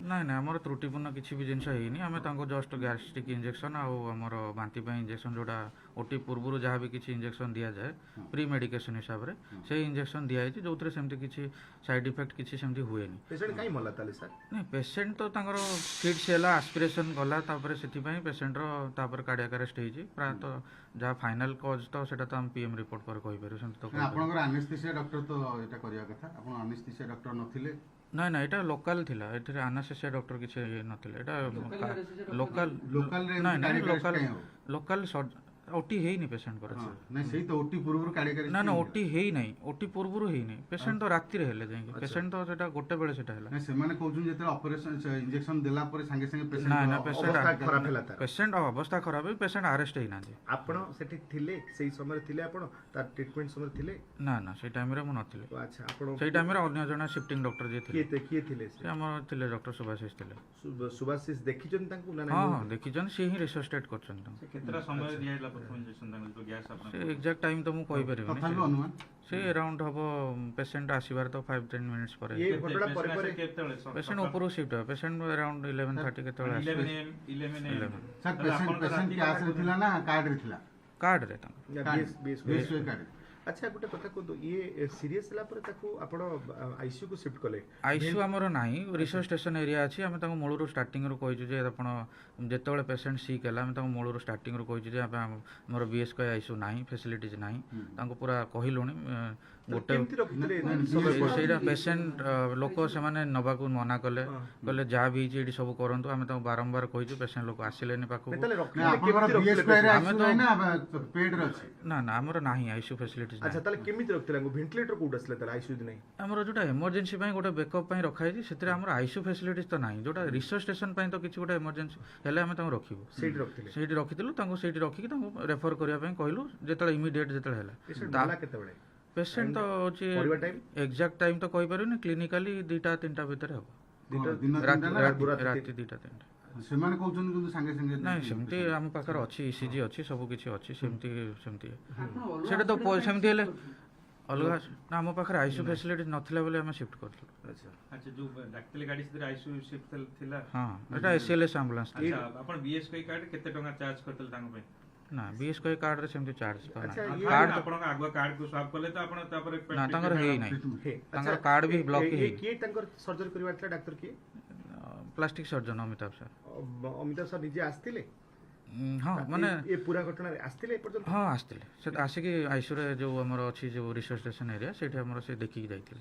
ନାଇଁ ନାଇଁ ଆମର ତ୍ରୁଟିପୂର୍ଣ୍ଣ କିଛି ବି ଜିନିଷ ହେଇନି। ଆମେ ତାଙ୍କୁ ଜଷ୍ଟ ଗ୍ୟାଷ୍ଟ୍ରିକ୍ ଇଞ୍ଜେକ୍ସନ୍ ଆଉ ଆମର ବାନ୍ତି ପାଇଁ ଇଞ୍ଜେକ୍ସନ୍ ଯେଉଁଟା ଓଟି ପୂର୍ବରୁ ଯାହା ବି କିଛି ଇଞ୍ଜେକ୍ସନ୍ ଦିଆଯାଏ ପ୍ରି ମେଡ଼ିକେସନ୍ ହିସାବରେ ସେଇ ଇଞ୍ଜେକ୍ସନ୍ ଦିଆଯାଇଛି, ଯେଉଁଥିରେ ସେମିତି କିଛି ସାଇଡ୍ ଇଫେକ୍ଟ କିଛି ସେମିତି ହୁଏନି। ପେସେଣ୍ଟ କାଇଁ ମଲା ତାହେଲେ ସାର୍? ନାଇଁ ପେସେଣ୍ଟ ତ ତାଙ୍କର ଫିଟ୍ସ ହେଲା, ଆସ୍ପିରେସନ୍ ଗଲା, ତାପରେ ସେଥିପାଇଁ ପେସେଣ୍ଟର ତାପରେ କାର୍ଡ଼ିଆକ୍ ଆରେଷ୍ଟ ହେଇଛି। ପ୍ରାୟତଃ ଯାହା ଫାଇନାଲ୍ କଜ୍ ତ ସେଇଟା ତ ଆମେ ପିଏମ୍ ରିପୋର୍ଟ ପରେ କହିପାରିବୁ। ସେମିତି ତ ଆପଣଙ୍କର ଆନେସ୍ଥେସିଆ ଡକ୍ଟର ତ ଏଇଟା କରିବା କଥା, ଆପଣ ଆନେସ୍ଥେସିଆ ଡକ୍ଟର ନଥିଲେ? ନାଇଁ ନାଇଁ ଏଇଟା ଲୋକାଲ ଥିଲା, ଏଥିରେ ଆନାସ୍ଥେସିଆ ଡକ୍ଟର କିଛି ନଥିଲେ। ଏଇଟା ଲୋକାଲରେ ନାଇଁ ନାଇଁ ଲୋକାଲ ଲୋକାଲ ଓଟି ହେଇନି ପେସେଣ୍ଟଙ୍କର। ନାଇଁ ସେଇ ତ ଓଟି ପୂର୍ବରୁ କାର୍ଡ଼ିଆକ୍ ନା ନା ଓଟି ହେଇନାହିଁ, ଓଟି ପୂର୍ବରୁ ହେଇନି। ପେସେଣ୍ଟ ତ ରାତିରେ ହେଲେ ଯାଇକି, ପେସେଣ୍ଟ ତ ସେଟା ଗୋଟେ ବେଳେ ସେଟା ହେଲା। ସେମାନେ କହୁଛନ୍ତି ଯେତେବେଳେ ଅପରେସନ ଇଞ୍ଜେକ୍ସନ ଦେଲା ପରେ ସାଙ୍ଗେ ସାଙ୍ଗେ ନା ନା ଅବସ୍ଥା ଖରାପ ହେଲା ତାର। ପେସେଣ୍ଟ ଅବସ୍ଥା ଖରାପ ହେଇ ପେସେଣ୍ଟ ଆରେଷ୍ଟ ହେଇନାହାନ୍ତି। ଆପଣ ସେଠି ଥିଲେ ସେଇ ସମୟରେ ଥିଲେ, ଆପଣ ତାର ଟ୍ରିଟମେଣ୍ଟ ସମୟରେ ଥିଲେ? ନା ନା ସେଇ ଟାଇମରେ ମୁଁ ନଥିଲି। ଆଚ୍ଛା, ଆପଣ ସେଇ ଟାଇମରେ ଅନ୍ୟ ଜଣେ ସିଫ୍ଟିଂ ଡକ୍ଟର ଯିଏ ଥିଲେ। କିଏ ଥିଲେ? ସେ ଆମର ଥିଲେ ଡକ୍ଟର ସୁଭାଶିଷ ଥିଲେ। ସୁଭାଶିଷ ଦେଖିଛନ୍ତି ତାଙ୍କୁ ନା? ହଁ ହଁ ଦେଖିଛନ୍ତି, ସିଏ ହିଁ ରିସର୍ଚେଟ୍ କରିଛନ୍ତି ତାଙ୍କୁ। କେତେଟା ସମୟ ଦିଆହେଲା ପ୍ରଥମ ଇଞ୍ଜେକ୍ସନ ତାଙ୍କୁ ଗ୍ୟାସ୍ ଆପଣ? ସେ ଏକ୍ଜାକ୍ଟ ଟାଇମ୍ ତ ମୁଁ କହିପାରିବିନି। ସେ ଆରାଉଣ୍ଡ ହବ ପେସେଣ୍ଟ ଆସିବାର ତ 5-10 ମିନିଟ୍ସ ପରେ। ଏ ଘଟଣା ପରେ ପରେ ପେସେଣ୍ଟ ଉପରକୁ ସିଫ୍ଟ ହେବ। ପେସେଣ୍ଟ ଆରାଉଣ୍ଡ 11:30 କେତେବେଳେ ଆସିବେ? 11 ସାର୍ ପେସେଣ୍ଟ କ୍ୟାଶରେ ଥିଲା ନା କାର୍ଡରେ ଥିଲା? କାର୍ଡରେ ତାଙ୍କ କାର୍ଡରେ। ଆଚ୍ଛା, ଗୋଟେ କଥା କୁହନ୍ତୁ, ଇଏ ସିରିୟସ୍ ହେଲା ପରେ ତାକୁ ଆପଣ ଆଇସିୟୁ କୁ ସିଫ୍ଟ କଲେ? ଆଇସିୟୁ ଆମର ନାହିଁ, ରିସର୍ଚ୍ଚ ଷ୍ଟେସନ ଏରିଆ ଅଛି। ଆମେ ତାଙ୍କୁ ମୂଳରୁ ଷ୍ଟାର୍ଟିଂରୁ କହିଛୁ ଯେ ଆପଣ ଯେତେବେଳେ ପେସେଣ୍ଟ ସିକ୍ ହେଲା ଆମେ ତାଙ୍କୁ ମୂଳରୁ ଷ୍ଟାର୍ଟିଂରୁ କହିଛୁ ଯେ ଆମର ବିଏସ୍କେ ଆଇସିୟୁ ନାହିଁ, ଫେସିଲିଟିଜ୍ ନାହିଁ। ତାଙ୍କୁ ପୁରା କହିଲୁଣି। ଗୋଟେ ସେଇଟା ପେସେଣ୍ଟ ଲୋକ ସେମାନେ ନେବାକୁ ମନା କଲେ, କହିଲେ ଯାହା ବି ହେଇଛି ଏଇଠି ସବୁ କରନ୍ତୁ। ଆମେ ତାଙ୍କୁ ବାରମ୍ବାର କହିଛୁ, ପେସେଣ୍ଟ ଲୋକ ଆସିଲେନି ପାଖକୁ। ନା ନା ଆମର ନାହିଁ ଆଇସିୟୁ ଫେସିଲିଟି। ଆଚ୍ଛା, ତାହେଲେ କେମିତି ରଖିଥିଲେ? ଭେଣ୍ଟିଲେଟର କୋଉଠି ଆସିଲା ତାହେଲେ? ଆଇସିୟୁ ନାହିଁ ଆମର, ଯୋଉଟା ଏମର୍ଜେନ୍ସି ପାଇଁ ଗୋଟେ ବେକଅପ୍ ପାଇଁ ରଖାଯାଇଛି, ସେଥିରେ ଆମର ଆଇସିୟୁ ଫେସିଲିଟିଜ୍ ତ ନାହିଁ। ଯୋଉଟା ରିସର୍ଚ୍ଚ ଷ୍ଟେସନ ପାଇଁ ତ କିଛି ଗୋଟେ ଏମର୍ଜେନ୍ସି ହେଲେ ଆମେ ତାଙ୍କୁ ରଖିବୁ। ସେଇଠି ରଖିଥିଲେ? ସେଇଠି ରଖିଥିଲୁ ତାଙ୍କୁ, ସେଇଠି ରଖିକି ତାଙ୍କୁ ରେଫର କରିବା ପାଇଁ କହିଲୁ ଯେତେବେଳେ ଇମିଡିଏଟ୍ ଯେତେବେଳେ ହେଲା। କେତେବେଳେ ପେସେଣ୍ଟ ତ ହଉଛି ଏକ୍ଜାକ୍ଟ ଟାଇମ୍ ତ କହିପାରିବୁନି, କ୍ଲିନିକାଲି 2-3ଟା ଭିତରେ ହେବ। ରାତି 2-3ଟା। ସେମାନେ କହୁଛନ୍ତି କିନ୍ତୁ ସାଙ୍ଗେ ସାଙ୍ଗେ ନାଇଁ ସେମିତି ଆମ ପାଖରେ ଅଛି, ଇସିଜି ଅଛି, ସବୁ କିଛି ଅଛି। ସେମିତି ସେଇଟା ତ ସେମିତି ହେଲେ ଅଲଗା ନା, ଆମ ପାଖରେ ଆଇସିୟୁ ଫେସିଲିଟି ନଥିଲା ବୋଲି ଆମେ ସିଫ୍ଟ କରିଥିଲୁ। ଆଚ୍ଛା, ଯୋଉ ଡାକ୍ତରୀ ଗାଡି ସେଥିରେ ଆଇସିୟୁ ସିଫ୍ଟ ଥିଲା? ହଁ, ଏଟା ଏସିଏଲଏସ୍ ଆମ୍ବୁଲାନ୍ସ। ଆଚ୍ଛା, ଆପଣ ବିଏସ୍କେ କାର୍ଡ କେତେ ଟଙ୍କା ଚାର୍ଜ କରିଥିଲେ ତାଙ୍କ ପାଇଁ? ନା ବିଏସ୍କେ କାର୍ଡରେ ସେମିତି ଚାର୍ଜ କାର୍ଡ ଆପଣଙ୍କ ଆଗୁଆ କାର୍ଡ କୁ ସ୍ୱାପ କଲେ ତ ଆପଣ ତାପରେ? ନା ତାଙ୍କର ହେଇନାହିଁ, ତାଙ୍କର କାର୍ଡ ବି ବ୍ଲକ୍ ହେଇନି। କିଏ ତାଙ୍କର ସର୍ଜରୀ କରିବାର ଥିଲା? ଡାକ୍ତର କିଏ? Plastic surgeon Amitabh sir. Amitabh sir ନିଜେ ଆସିଥିଲେ? ହଁ, ମାନେ ଏ ପୁରା ଘଟଣାରେ ଆସିଥିଲେ ଏପର୍ଯ୍ୟନ୍ତ? ହଁ ଆସିଥିଲେ, ସେ ଆସିକି ଆଇସିୟୁରେ ଯୋଉ ଆମର ଅଛି ଯୋଉ ରିସର୍ଚ୍ଚ ଷ୍ଟେସନ ଏରିଆ ସେଇଠି ଆମର ସେ ଦେଖିକି ଯାଇଥିଲେ।